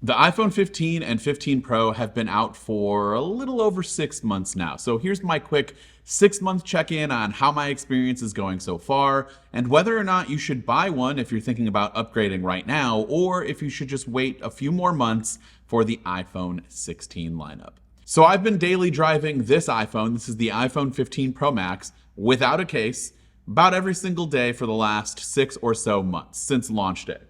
The iPhone 15 and 15 Pro have been out for a little over 6 months now. So here's my quick 6-month check-in on how my experience is going so far, and whether or not you should buy one if you're thinking about upgrading right now, or if you should just wait a few more months for the iPhone 16 lineup. So I've been daily driving this iPhone. This is the iPhone 15 Pro Max without a case about every single day for the last 6 or so months since launch day.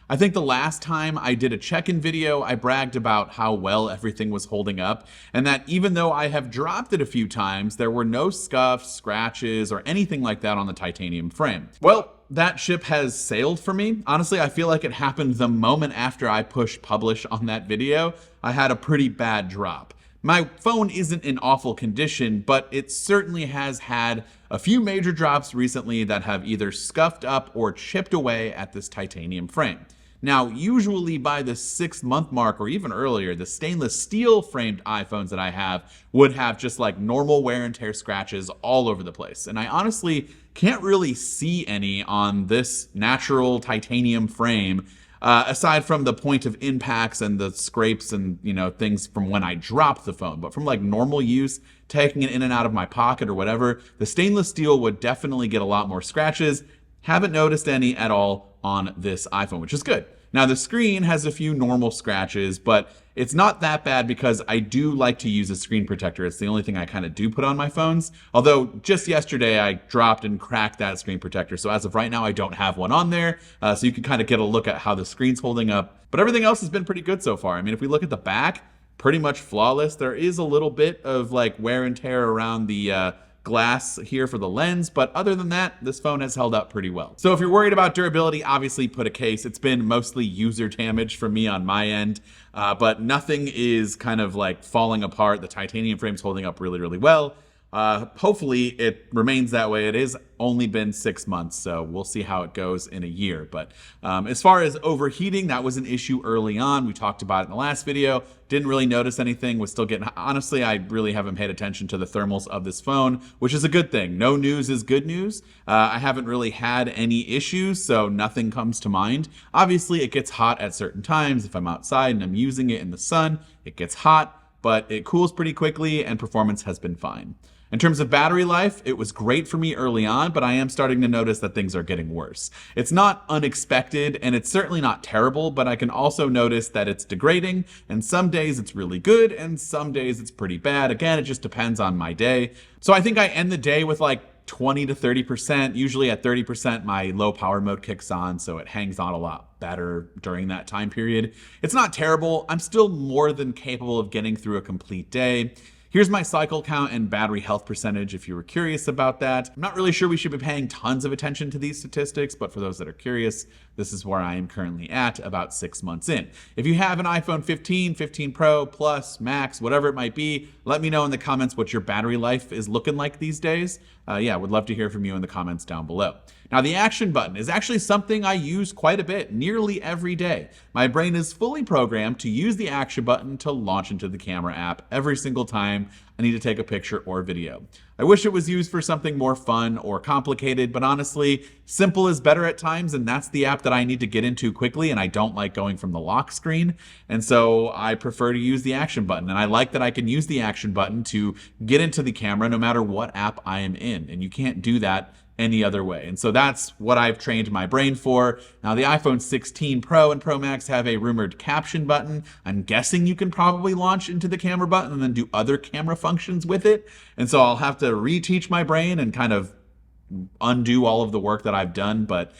I think the last time I did a check-in video, I bragged about how well everything was holding up, and that even though I have dropped it a few times, there were no scuffs, scratches, or anything like that on the titanium frame. Well, that ship has sailed for me. Honestly, I feel like it happened the moment after I pushed publish on that video. I had a pretty bad drop. My phone isn't in awful condition, but it certainly has had a few major drops recently that have either scuffed up or chipped away at this titanium frame. Now, usually by the 6-month mark or even earlier, the stainless steel framed iPhones that I have would have just like normal wear and tear scratches all over the place. And I honestly can't really see any on this natural titanium frame. Aside from the point of impacts and the scrapes and, things from when I dropped the phone. But from like normal use, taking it in and out of my pocket or whatever, the stainless steel would definitely get a lot more scratches. Haven't noticed any at all on this iPhone, which is good. Now the screen has a few normal scratches, but it's not that bad because I do like to use a screen protector. It's the only thing I kind of do put on my phones. Although just yesterday I dropped and cracked that screen protector. So as of right now, I don't have one on there. So you can kind of get a look at how the screen's holding up. But everything else has been pretty good so far. I mean, if we look at the back, pretty much flawless. There is a little bit of like wear and tear around the glass here for the lens, but other than that, this phone has held up pretty well. So if you're worried about durability, obviously put a case. It's been mostly user damage from me on my end, but nothing is kind of like falling apart. The titanium frame's holding up really, really well. Hopefully it remains that way. It has only been 6 months, so we'll see how it goes in a year. But as far as overheating, that was an issue early on. We talked about it in the last video. Didn't really notice anything. Was still getting, honestly, I really haven't paid attention to the thermals of this phone, which is a good thing. No news is good news. I haven't really had any issues, so nothing comes to mind. Obviously, it gets hot at certain times. If I'm outside and I'm using it in the sun, it gets hot, but it cools pretty quickly and performance has been fine. In terms of battery life, it was great for me early on, but I am starting to notice that things are getting worse. It's not unexpected, and it's certainly not terrible, but I can also notice that it's degrading, and some days it's really good, and some days it's pretty bad. Again, it just depends on my day. So I think I end the day with like 20 to 30%. Usually at 30%, my low power mode kicks on, so it hangs on a lot better during that time period. It's not terrible. I'm still more than capable of getting through a complete day. Here's my cycle count and battery health percentage if you were curious about that. I'm not really sure we should be paying tons of attention to these statistics, but for those that are curious, this is where I am currently at about 6 months in. If you have an iPhone 15, 15 Pro, Plus, Max, whatever it might be, let me know in the comments what your battery life is looking like these days. Yeah, would love to hear from you in the comments down below. Now, the action button is actually something I use quite a bit, nearly every day. My brain is fully programmed to use the action button to launch into the camera app every single time I need to take a picture or video. I wish it was used for something more fun or complicated, but honestly, simple is better at times, and that's the app that I need to get into quickly, and I don't like going from the lock screen, and so I prefer to use the action button, and I like that I can use the action button to get into the camera no matter what app I am in, and you can't do that any other way. And so that's what I've trained my brain for. Now the iPhone 16 Pro and Pro Max have a rumored caption button. I'm guessing you can probably launch into the camera button and then do other camera functions with it. And so I'll have to reteach my brain and kind of undo all of the work that I've done. But,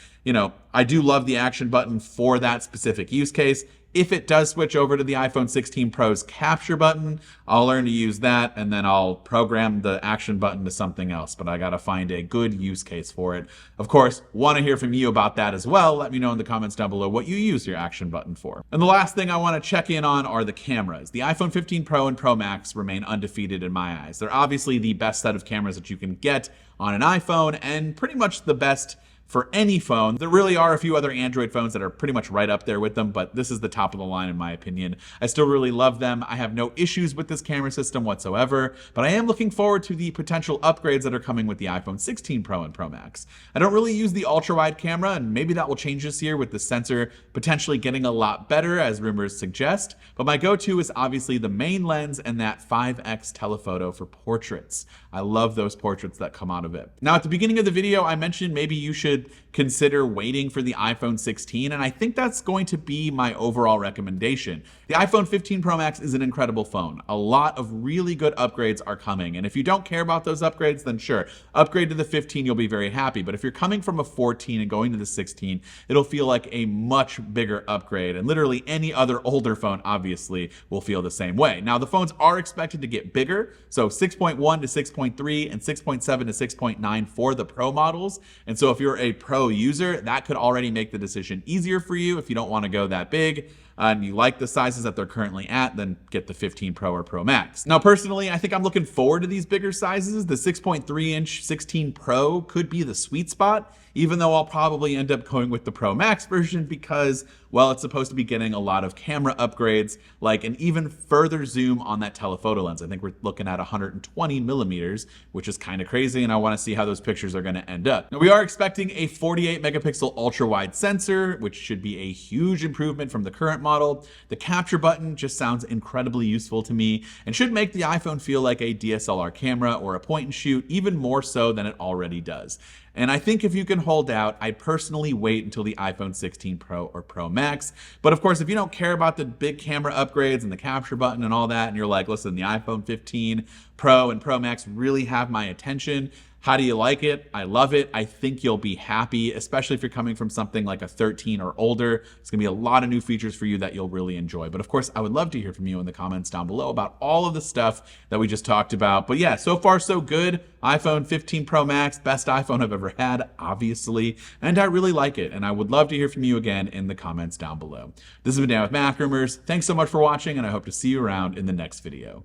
I do love the action button for that specific use case. If it does switch over to the iPhone 16 Pro's capture button, I'll learn to use that, and then I'll program the action button to something else, but I gotta find a good use case for it. Of course, want to hear from you about that as well. Let me know in the comments down below what you use your action button for. And the last thing I want to check in on are the cameras. The iPhone 15 Pro and Pro Max remain undefeated in my eyes. They're obviously the best set of cameras that you can get on an iPhone, and pretty much the best for any phone. There really are a few other Android phones that are pretty much right up there with them, but this is the top of the line in my opinion. I still really love them. I have no issues with this camera system whatsoever, but I am looking forward to the potential upgrades that are coming with the iPhone 16 Pro and Pro Max. I don't really use the ultra-wide camera, and maybe that will change this year with the sensor potentially getting a lot better, as rumors suggest, but my go-to is obviously the main lens and that 5x telephoto for portraits. I love those portraits that come out of it. Now, at the beginning of the video, I mentioned maybe you should consider waiting for the iPhone 16, and I think that's going to be my overall recommendation. The iPhone 15 Pro Max is an incredible phone. A lot of really good upgrades are coming, and if you don't care about those upgrades, then sure, upgrade to the 15, you'll be very happy. But if you're coming from a 14 and going to the 16, it'll feel like a much bigger upgrade, and literally any other older phone obviously will feel the same way. Now, the phones are expected to get bigger, so 6.1 to 6.3 and 6.7 to 6.9 for the Pro models. And so if you're a Pro user, that could already make the decision easier for you if you don't want to go that big. And you like the sizes that they're currently at, then get the 15 Pro or Pro Max. Now, personally, I think I'm looking forward to these bigger sizes. The 6.3-inch 16 Pro could be the sweet spot, even though I'll probably end up going with the Pro Max version because, well, it's supposed to be getting a lot of camera upgrades, like an even further zoom on that telephoto lens. I think we're looking at 120 millimeters, which is kind of crazy, and I want to see how those pictures are going to end up. Now, we are expecting a 48 megapixel ultra-wide sensor, which should be a huge improvement from the current model. The capture button just sounds incredibly useful to me and should make the iPhone feel like a DSLR camera or a point and shoot even more so than it already does. And I think if you can hold out, I'd personally wait until the iPhone 16 Pro or Pro Max. But of course, if you don't care about the big camera upgrades and the capture button and all that, and you're like, listen, the iPhone 15 Pro and Pro Max really have my attention. How do you like it? I love it. I think you'll be happy, especially if you're coming from something like a 13 or older. It's gonna be a lot of new features for you that you'll really enjoy. But of course, I would love to hear from you in the comments down below about all of the stuff that we just talked about. But yeah, so far so good. iPhone 15 Pro Max, best iPhone I've ever had, obviously. And I really like it. And I would love to hear from you again in the comments down below. This has been Dan with MacRumors. Thanks so much for watching, and I hope to see you around in the next video.